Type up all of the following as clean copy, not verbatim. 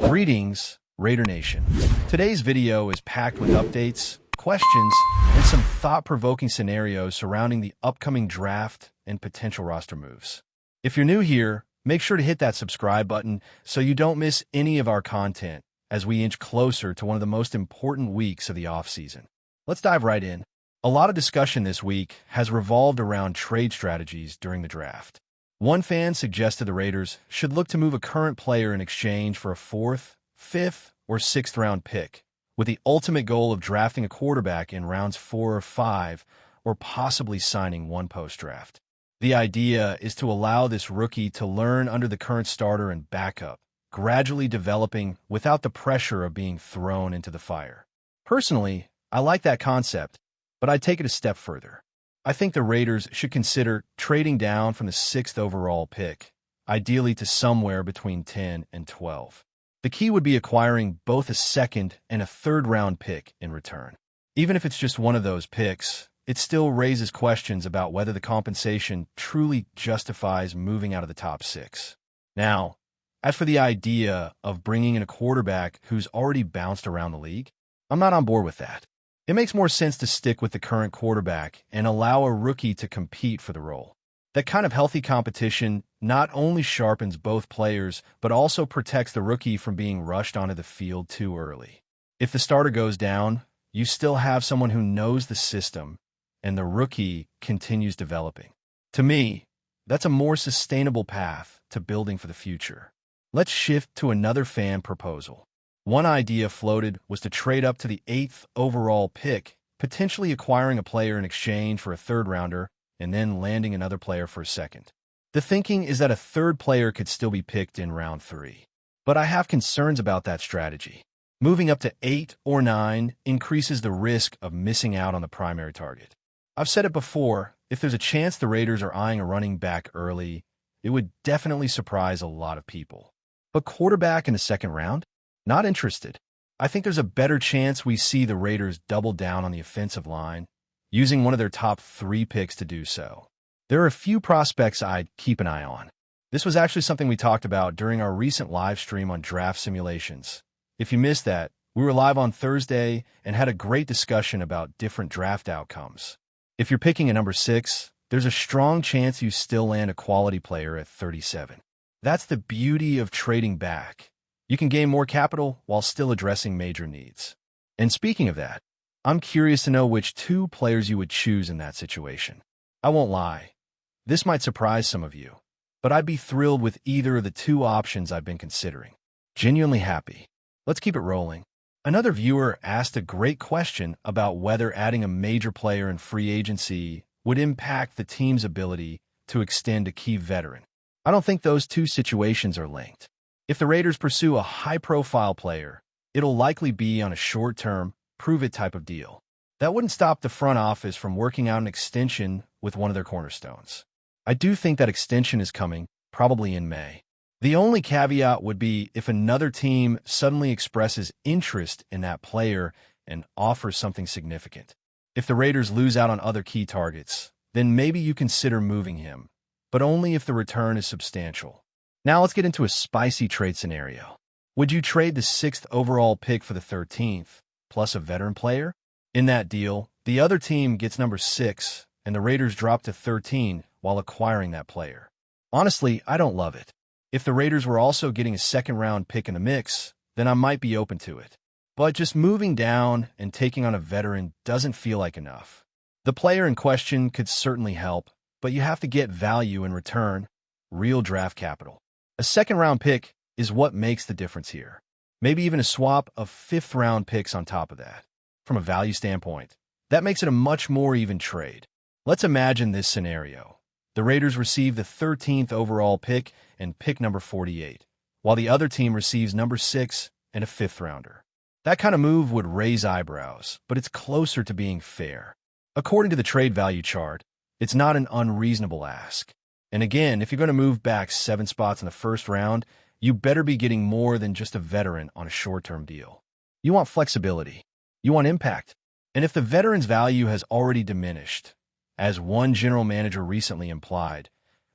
Greetings, Raider Nation. Today's video is packed with updates, questions, and some thought-provoking scenarios surrounding the upcoming draft and potential roster moves. If you're new here, make sure to hit that subscribe button so you don't miss any of our content as we inch closer to one of the most important weeks of the offseason. Let's dive right in. A lot of discussion this week has revolved around trade strategies during the draft. One fan suggested the Raiders should look to move a current player in exchange for a 4th, 5th, or 6th round pick, with the ultimate goal of drafting a quarterback in rounds 4 or 5, or possibly signing one post-draft. The idea is to allow this rookie to learn under the current starter and backup, gradually developing without the pressure of being thrown into the fire. Personally, I like that concept, but I'd take it a step further. I think the Raiders should consider trading down from the 6th overall pick, ideally to somewhere between 10 and 12. The key would be acquiring both a 2nd and a 3rd round pick in return. Even if it's just one of those picks, it still raises questions about whether the compensation truly justifies moving out of the top 6. Now, as for the idea of bringing in a quarterback who's already bounced around the league, I'm not on board with that. It makes more sense to stick with the current quarterback and allow a rookie to compete for the role. That kind of healthy competition not only sharpens both players, but also protects the rookie from being rushed onto the field too early. If the starter goes down, you still have someone who knows the system, and the rookie continues developing. To me, that's a more sustainable path to building for the future. Let's shift to another fan proposal. One idea floated was to trade up to the 8th overall pick, potentially acquiring a player in exchange for a 3rd rounder, and then landing another player for a 2nd. The thinking is that a 3rd player could still be picked in round 3. But I have concerns about that strategy. Moving up to 8 or 9 increases the risk of missing out on the primary target. I've said it before, if there's a chance the Raiders are eyeing a running back early, it would definitely surprise a lot of people. But quarterback in the 2nd round? Not interested. I think there's a better chance we see the Raiders double down on the offensive line, using one of their top 3 picks to do so. There are a few prospects I'd keep an eye on. This was actually something we talked about during our recent live stream on draft simulations. If you missed that, we were live on Thursday and had a great discussion about different draft outcomes. If you're picking a number 6, there's a strong chance you still land a quality player at 37. That's the beauty of trading back. You can gain more capital while still addressing major needs. And speaking of that, I'm curious to know which 2 players you would choose in that situation. I won't lie, this might surprise some of you, but I'd be thrilled with either of the 2 options I've been considering. Genuinely happy. Let's keep it rolling. Another viewer asked a great question about whether adding a major player in free agency would impact the team's ability to extend a key veteran. I don't think those 2 situations are linked. If the Raiders pursue a high-profile player, it'll likely be on a short-term, prove-it type of deal. That wouldn't stop the front office from working out an extension with one of their cornerstones. I do think that extension is coming, probably in May. The only caveat would be if another team suddenly expresses interest in that player and offers something significant. If the Raiders lose out on other key targets, then maybe you consider moving him, but only if the return is substantial. Now let's get into a spicy trade scenario. Would you trade the 6th overall pick for the 13th, plus a veteran player? In that deal, the other team gets number 6, and the Raiders drop to 13 while acquiring that player. Honestly, I don't love it. If the Raiders were also getting a 2nd round pick in the mix, then I might be open to it. But just moving down and taking on a veteran doesn't feel like enough. The player in question could certainly help, but you have to get value in return, real draft capital. A 2nd round pick is what makes the difference here. Maybe even a swap of 5th round picks on top of that. From a value standpoint, that makes it a much more even trade. Let's imagine this scenario. The Raiders receive the 13th overall pick and pick number 48, while the other team receives number 6 and a 5th rounder. That kind of move would raise eyebrows, but it's closer to being fair. According to the trade value chart, it's not an unreasonable ask. And again, if you're going to move back 7 spots in the 1st round, you better be getting more than just a veteran on a short-term deal. You want flexibility. You want impact. And if the veteran's value has already diminished, as one general manager recently implied,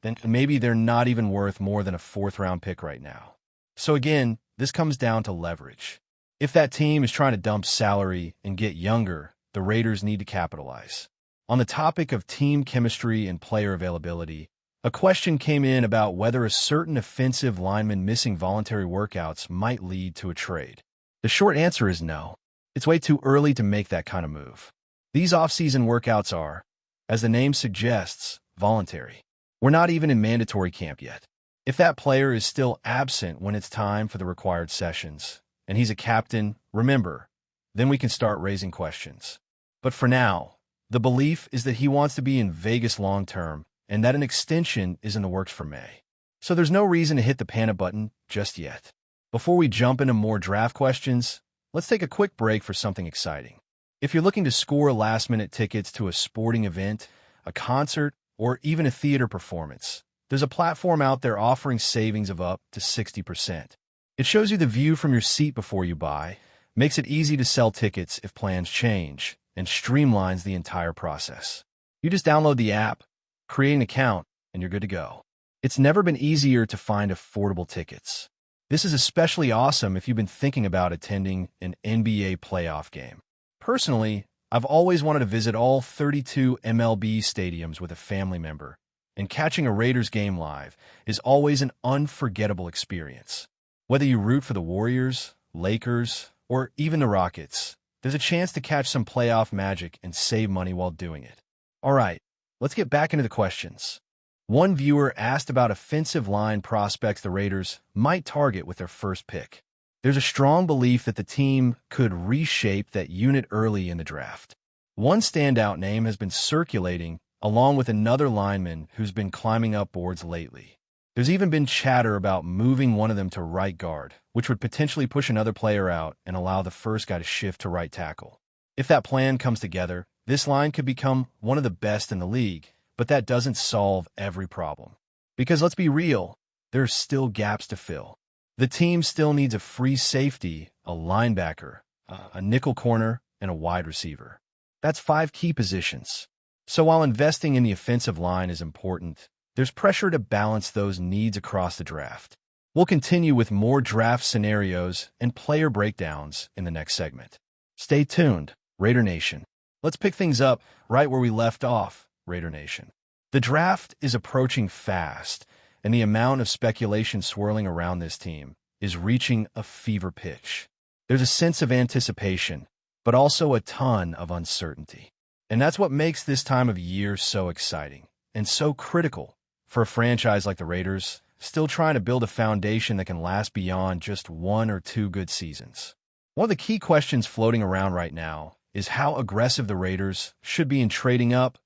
then maybe they're not even worth more than a 4th round pick right now. So again, this comes down to leverage. If that team is trying to dump salary and get younger, the Raiders need to capitalize. On the topic of team chemistry and player availability, a question came in about whether a certain offensive lineman missing voluntary workouts might lead to a trade. The short answer is no. It's way too early to make that kind of move. These off-season workouts are, as the name suggests, voluntary. We're not even in mandatory camp yet. If that player is still absent when it's time for the required sessions, and he's a captain, remember, then we can start raising questions. But for now, the belief is that he wants to be in Vegas long-term, and that an extension is in the works for May. So there's no reason to hit the panic button just yet. Before we jump into more draft questions, let's take a quick break for something exciting. If you're looking to score last-minute tickets to a sporting event, a concert, or even a theater performance, there's a platform out there offering savings of up to 60%. It shows you the view from your seat before you buy, makes it easy to sell tickets if plans change, and streamlines the entire process. You just download the app, create an account, and you're good to go. It's never been easier to find affordable tickets. This is especially awesome if you've been thinking about attending an NBA playoff game. Personally, I've always wanted to visit all 32 MLB stadiums with a family member, and catching a Raiders game live is always an unforgettable experience. Whether you root for the Warriors, Lakers, or even the Rockets, there's a chance to catch some playoff magic and save money while doing it. All right, let's get back into the questions. One viewer asked about offensive line prospects the Raiders might target with their first pick. There's a strong belief that the team could reshape that unit early in the draft. One standout name has been circulating, along with another lineman who's been climbing up boards lately. There's even been chatter about moving one of them to right guard, which would potentially push another player out and allow the first guy to shift to right tackle. If that plan comes together, this line could become one of the best in the league, but that doesn't solve every problem. Because let's be real, there's still gaps to fill. The team still needs a free safety, a linebacker, a nickel corner, and a wide receiver. That's 5 key positions. So while investing in the offensive line is important, there's pressure to balance those needs across the draft. We'll continue with more draft scenarios and player breakdowns in the next segment. Stay tuned, Raider Nation. Let's pick things up right where we left off, Raider Nation. The draft is approaching fast, and the amount of speculation swirling around this team is reaching a fever pitch. There's a sense of anticipation, but also a ton of uncertainty. And that's what makes this time of year so exciting and so critical for a franchise like the Raiders, still trying to build a foundation that can last beyond just 1 or 2 good seasons. One of the key questions floating around right now is how aggressive the Raiders should be in trading up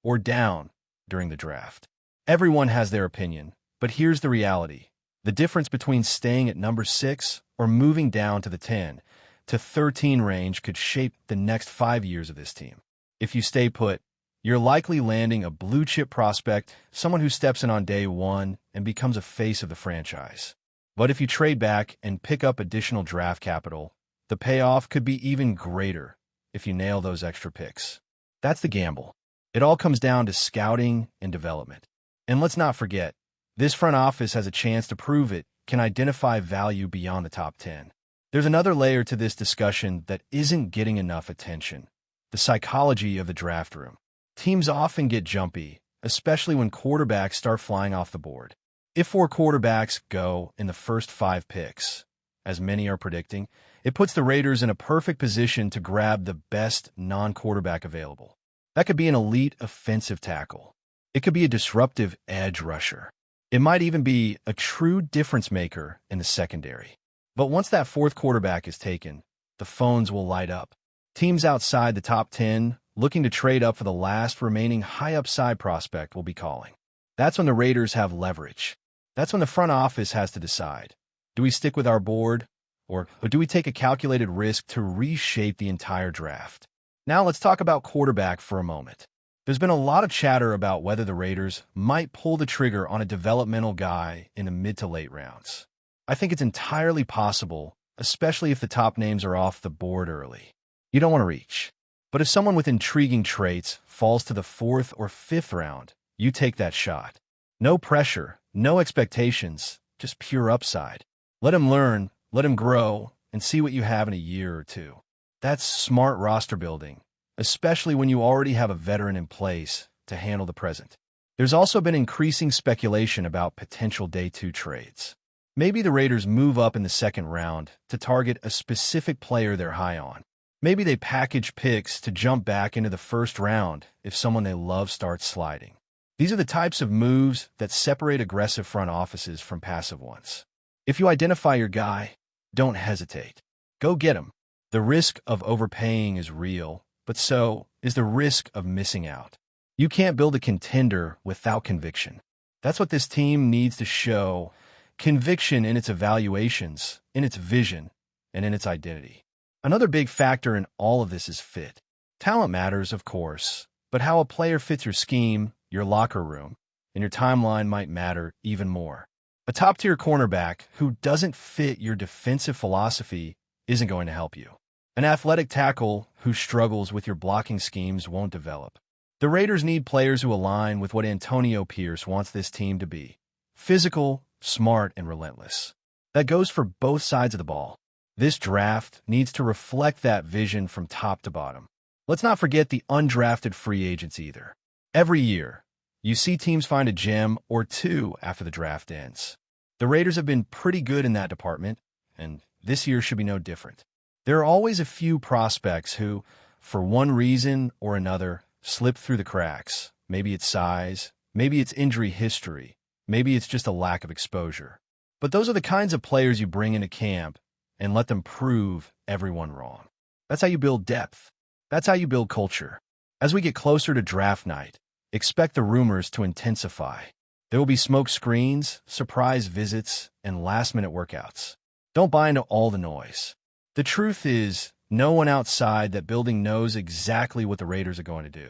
or down during the draft. Everyone has their opinion, but here's the reality. The difference between staying at number 6 or moving down to the 10 to 13 range could shape the next 5 years of this team. If you stay put, you're likely landing a blue-chip prospect, someone who steps in on day 1 and becomes a face of the franchise. But if you trade back and pick up additional draft capital, the payoff could be even greater if you nail those extra picks. That's the gamble. It all comes down to scouting and development. And let's not forget, this front office has a chance to prove it can identify value beyond the top 10. There's another layer to this discussion that isn't getting enough attention: the psychology of the draft room. Teams often get jumpy, especially when quarterbacks start flying off the board. If 4 quarterbacks go in the first 5 picks, as many are predicting, it puts the Raiders in a perfect position to grab the best non-quarterback available. That could be an elite offensive tackle. It could be a disruptive edge rusher. It might even be a true difference maker in the secondary. But once that 4th quarterback is taken, the phones will light up. Teams outside the top 10 looking to trade up for the last remaining high-upside prospect will be calling. That's when the Raiders have leverage. That's when the front office has to decide. Do we stick with our board, or do we take a calculated risk to reshape the entire draft? Now let's talk about quarterback for a moment. There's been a lot of chatter about whether the Raiders might pull the trigger on a developmental guy in the mid to late rounds. I think it's entirely possible, especially if the top names are off the board early. You don't want to reach. But if someone with intriguing traits falls to the 4th or 5th round, you take that shot. No pressure, no expectations, just pure upside. Let him learn, Let him grow and see what you have in a year or two. That's smart roster building, especially when you already have a veteran in place to handle the present. There's also been increasing speculation about potential day 2 trades. Maybe the Raiders move up in the second round to target a specific player they're high on. Maybe they package picks to jump back into the first round if someone they love starts sliding. These are the types of moves that separate aggressive front offices from passive ones. If you identify your guy, don't hesitate. Go get him. The risk of overpaying is real, but so is the risk of missing out. You can't build a contender without conviction. That's what this team needs to show: conviction in its evaluations, in its vision, and in its identity. Another big factor in all of this is fit. Talent matters, of course, but how a player fits your scheme, your locker room, and your timeline might matter even more. A top-tier cornerback who doesn't fit your defensive philosophy isn't going to help you. An athletic tackle who struggles with your blocking schemes won't develop. The Raiders need players who align with what Antonio Pierce wants this team to be: physical, smart, and relentless. That goes for both sides of the ball. This draft needs to reflect that vision from top to bottom. Let's not forget the undrafted free agents either. Every year, you see teams find a gem or two after the draft ends. The Raiders have been pretty good in that department, and this year should be no different. There are always a few prospects who, for one reason or another, slip through the cracks. Maybe it's size, maybe it's injury history, maybe it's just a lack of exposure. But those are the kinds of players you bring into camp and let them prove everyone wrong. That's how you build depth. That's how you build culture. As we get closer to draft night, expect the rumors to intensify. There will be smoke screens, surprise visits, and last-minute workouts. Don't buy into all the noise. The truth is, no one outside that building knows exactly what the Raiders are going to do.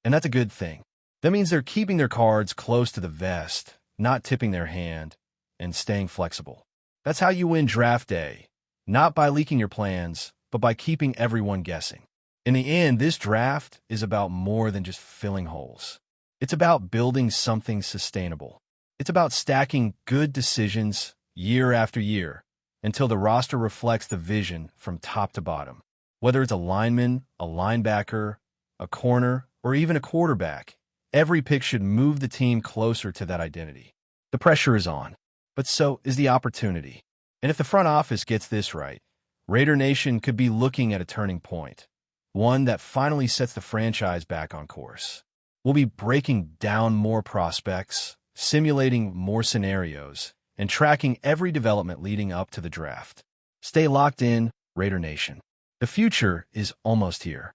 And that's a good thing. That means they're keeping their cards close to the vest, not tipping their hand, and staying flexible. That's how you win draft day, not by leaking your plans, but by keeping everyone guessing. In the end, this draft is about more than just filling holes. It's about building something sustainable. It's about stacking good decisions year after year until the roster reflects the vision from top to bottom. Whether it's a lineman, a linebacker, a corner, or even a quarterback, every pick should move the team closer to that identity. The pressure is on, but so is the opportunity. And if the front office gets this right, Raider Nation could be looking at a turning point, one that finally sets the franchise back on course. We'll be breaking down more prospects, simulating more scenarios, and tracking every development leading up to the draft. Stay locked in, Raider Nation. The future is almost here.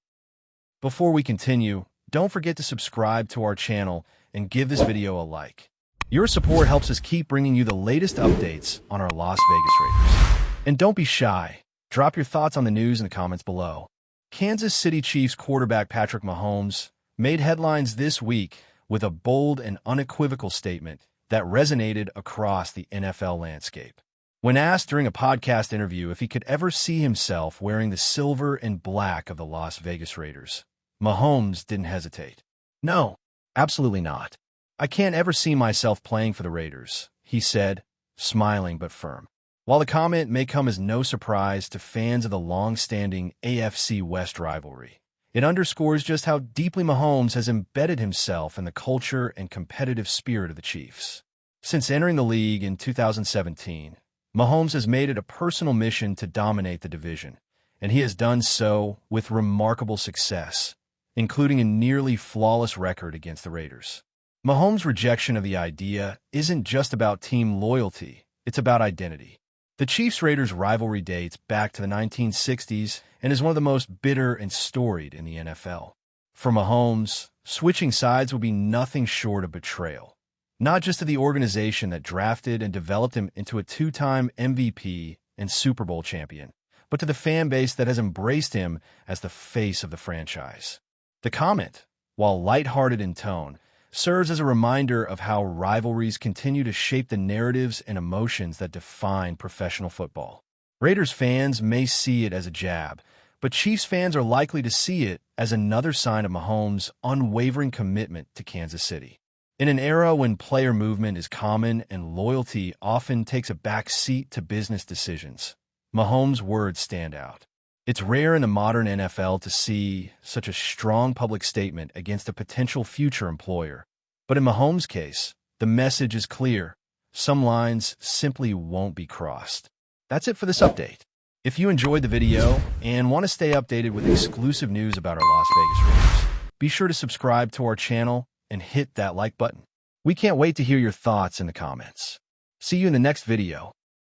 Before we continue, don't forget to subscribe to our channel and give this video a like. Your support helps us keep bringing you the latest updates on our Las Vegas Raiders. And don't be shy. Drop your thoughts on the news in the comments below. Kansas City Chiefs quarterback Patrick Mahomes made headlines this week with a bold and unequivocal statement that resonated across the NFL landscape. When asked during a podcast interview if he could ever see himself wearing the silver and black of the Las Vegas Raiders, Mahomes didn't hesitate. "No, absolutely not. I can't ever see myself playing for the Raiders," he said, smiling but firm. While the comment may come as no surprise to fans of the long-standing AFC West rivalry, it underscores just how deeply Mahomes has embedded himself in the culture and competitive spirit of the Chiefs. Since entering the league in 2017, Mahomes has made it a personal mission to dominate the division, and he has done so with remarkable success, including a nearly flawless record against the Raiders. Mahomes' rejection of the idea isn't just about team loyalty, it's about identity. The Chiefs-Raiders rivalry dates back to the 1960s and is one of the most bitter and storied in the NFL. For Mahomes, switching sides would be nothing short of betrayal, not just to the organization that drafted and developed him into a two-time MVP and Super Bowl champion, but to the fan base that has embraced him as the face of the franchise. The comment, while lighthearted in tone, serves as a reminder of how rivalries continue to shape the narratives and emotions that define professional football. Raiders fans may see it as a jab, but Chiefs fans are likely to see it as another sign of Mahomes' unwavering commitment to Kansas City. In an era when player movement is common and loyalty often takes a back seat to business decisions, Mahomes' words stand out. It's rare in the modern NFL to see such a strong public statement against a potential future employer. But in Mahomes' case, the message is clear. Some lines simply won't be crossed. That's it for this update. If you enjoyed the video and want to stay updated with exclusive news about our Las Vegas Raiders, be sure to subscribe to our channel and hit that like button. We can't wait to hear your thoughts in the comments. See you in the next video.